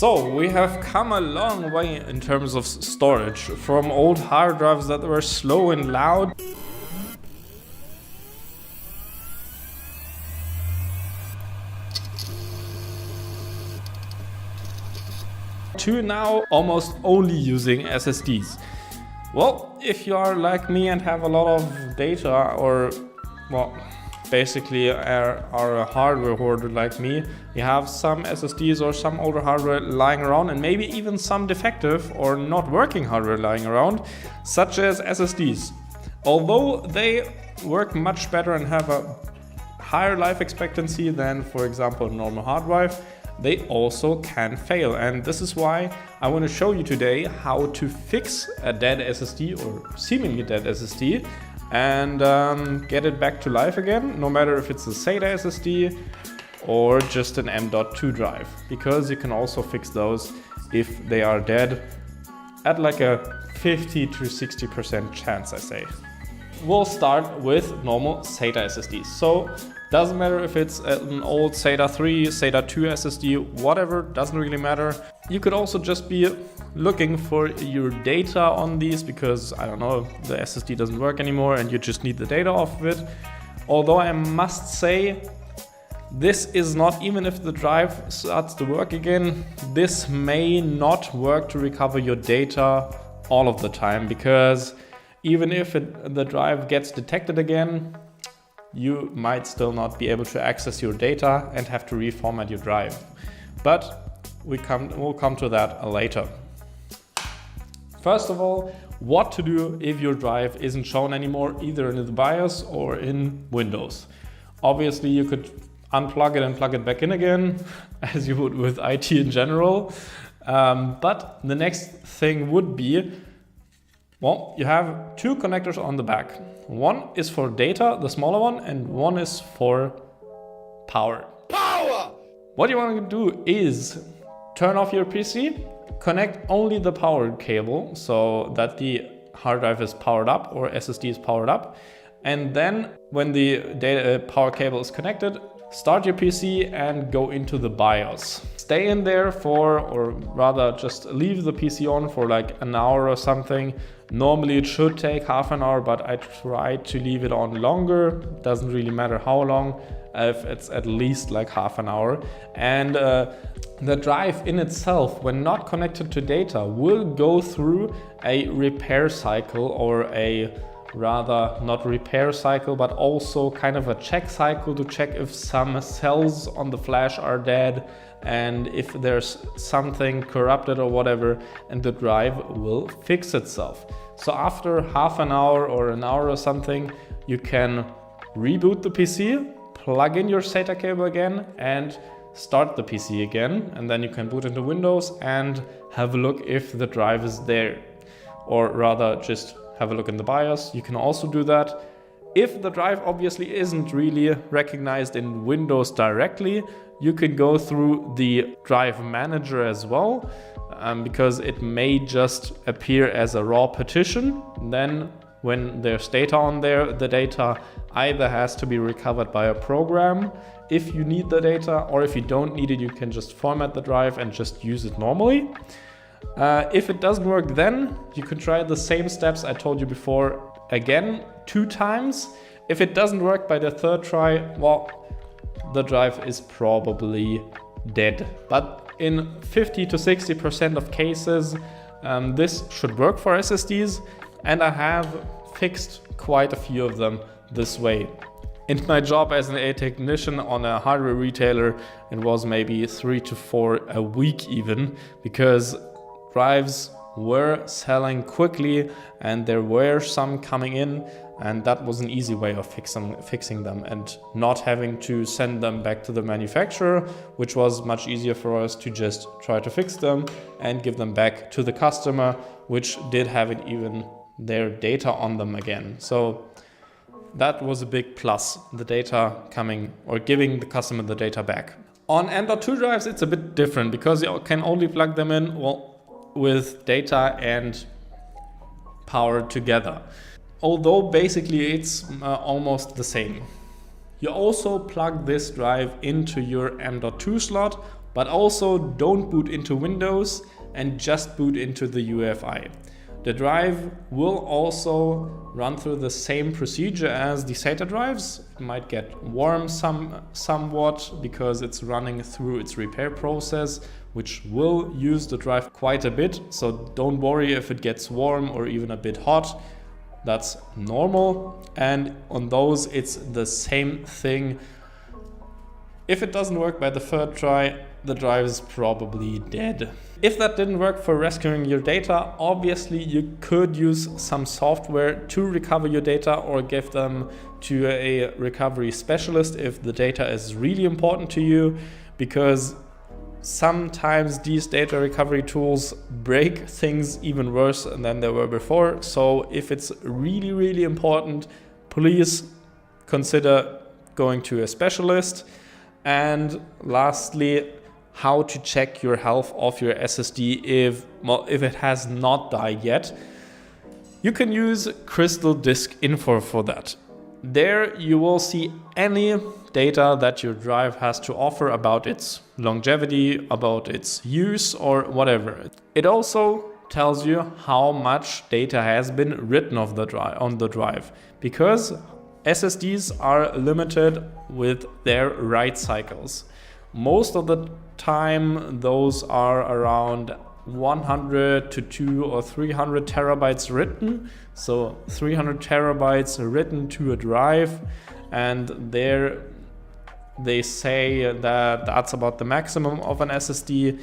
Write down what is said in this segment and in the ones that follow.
So we have come a long way in terms of storage, from old hard drives that were slow and loud to now almost only using SSDs. Well, if you are like me and have a lot of data, or well, basically are a hardware hoarder like me, you have some SSDs or some older hardware lying around, and maybe even some defective or not working hardware lying around, such as SSDs. Although they work much better and have a higher life expectancy than, for example, a normal hard drive, they also can fail. And this is why I want to show you today how to fix a dead SSD or seemingly dead SSD and get it back to life again, no matter if it's a SATA SSD or just an M.2 drive, because you can also fix those if they are dead at like a 50 to 60% chance, I say. We'll start with normal SATA SSDs. So doesn't matter if it's an old SATA 3, SATA 2 SSD, whatever, doesn't really matter. You could also just be looking for your data on these because, I don't know, the SSD doesn't work anymore and you just need the data off of it. Although I must say, this is not, even if the drive starts to work again, this may not work to recover your data all of the time, because even if the drive gets detected again, you might still not be able to access your data and have to reformat your drive. But we'll come to that later. First of all, what to do if your drive isn't shown anymore, either in the BIOS or in Windows. Obviously, you could unplug it and plug it back in again, as you would with IT in general. But the next thing would be, well, you have two connectors on the back. One is for data, the smaller one, and one is for power. What you want to do is turn off your PC, connect only the power cable so that the hard drive is powered up or SSD is powered up. And then when the data power cable is connected, start your PC and go into the BIOS. Stay in there for, or rather just leave the PC on for like an hour or something. Normally it should take half an hour, but I try to leave it on longer. Doesn't really matter how long, if it's at least like half an hour. And the drive in itself, when not connected to data, will go through a repair cycle, or a rather not repair cycle, but also kind of a check cycle to check if some cells on the flash are dead and if there's something corrupted or whatever, and the drive will fix itself. So after half an hour or an hour or something, you can reboot the PC, plug in your SATA cable again and start the PC again, and then you can boot into Windows and have a look if the drive is there, or rather just have a look in the BIOS. You can also do that. If the drive obviously isn't really recognized in Windows directly, you can go through the drive manager as well, because it may just appear as a raw partition. Then when there's data on there, the data either has to be recovered by a program if you need the data, or if you don't need it, you can just format the drive and just use it normally. If it doesn't work, then you can try the same steps I told you before again 2 times. If it doesn't work by the 3rd try, well, the drive is probably dead. But in 50 to 60% of cases, this should work for SSDs, and I have fixed quite a few of them this way. In my job as an A technician on a hardware retailer, it was maybe 3 to 4 a week even, because drives were selling quickly and there were some coming in, and that was an easy way of fixing them and not having to send them back to the manufacturer, which was much easier for us to just try to fix them and give them back to the customer, which did have it even their data on them again. So that was a big plus, the data coming or giving the customer the data back. On M.2 drives, it's a bit different because you can only plug them in, well, with data and power together. Although basically it's almost the same. You also plug this drive into your M.2 slot But also don't boot into Windows and just boot into the UEFI. The drive will also run through the same procedure as the SATA drives. It might get warm somewhat because it's running through its repair process, which will use the drive quite a bit. So don't worry if it gets warm or even a bit hot. That's normal. And on those, it's the same thing. If it doesn't work by the third try, the drive is probably dead. If that didn't work for rescuing your data, obviously you could use some software to recover your data or give them to a recovery specialist if the data is really important to you, because sometimes these data recovery tools break things even worse than they were before. So if it's really, really important, please consider going to a specialist. And lastly, how to check your health of your SSD if it has not died yet. You can use Crystal Disk Info for that. There you will see any data that your drive has to offer about its longevity, about its use or whatever. It also tells you how much data has been written on the drive, because SSDs are limited with their write cycles. Most of the time those are around 100 to 200 or 300 terabytes written. So 300 terabytes written to a drive, and there they say that that's about the maximum of an SSD,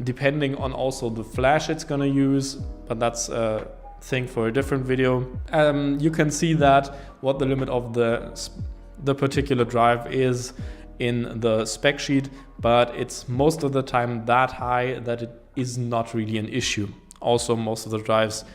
depending on also the flash it's gonna use, but that's a thing for a different video. You can see that what the limit of the particular drive is in the spec sheet, but it's most of the time that high that it is not really an issue. Also, most of the drives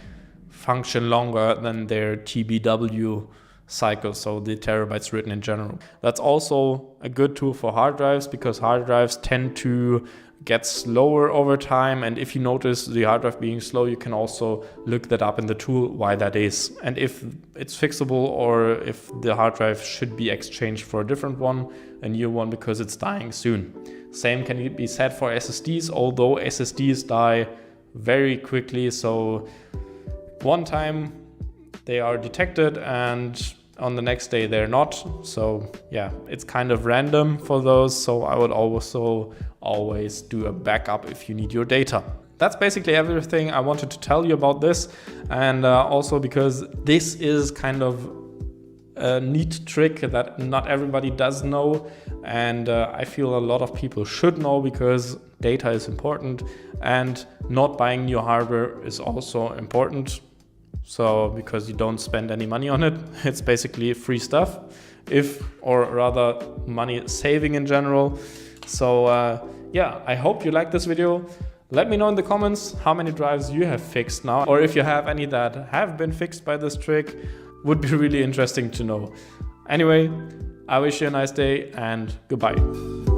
function longer than their TBW cycle, so the terabytes written in general. That's also a good tool for hard drives, because hard drives tend to get slower over time, and if you notice the hard drive being slow, you can also look that up in the tool why that is, and if it's fixable or if the hard drive should be exchanged for a different one, a new one, because it's dying soon. Same can be said for SSDs, although SSDs die very quickly, so one time they are detected and on the next day they're not. So yeah, it's kind of random for those. So I would also always do a backup if you need your data. That's basically everything I wanted to tell you about this. And also because this is kind of a neat trick that not everybody does know. And I feel a lot of people should know, because data is important and not buying new hardware is also important. So because you don't spend any money on it, it's basically free stuff, or rather money saving in general. So yeah, I hope you like this video. Let me know in the comments how many drives you have fixed now, or if you have any that have been fixed by this trick. Would be really interesting to know. Anyway, I wish you a nice day and goodbye.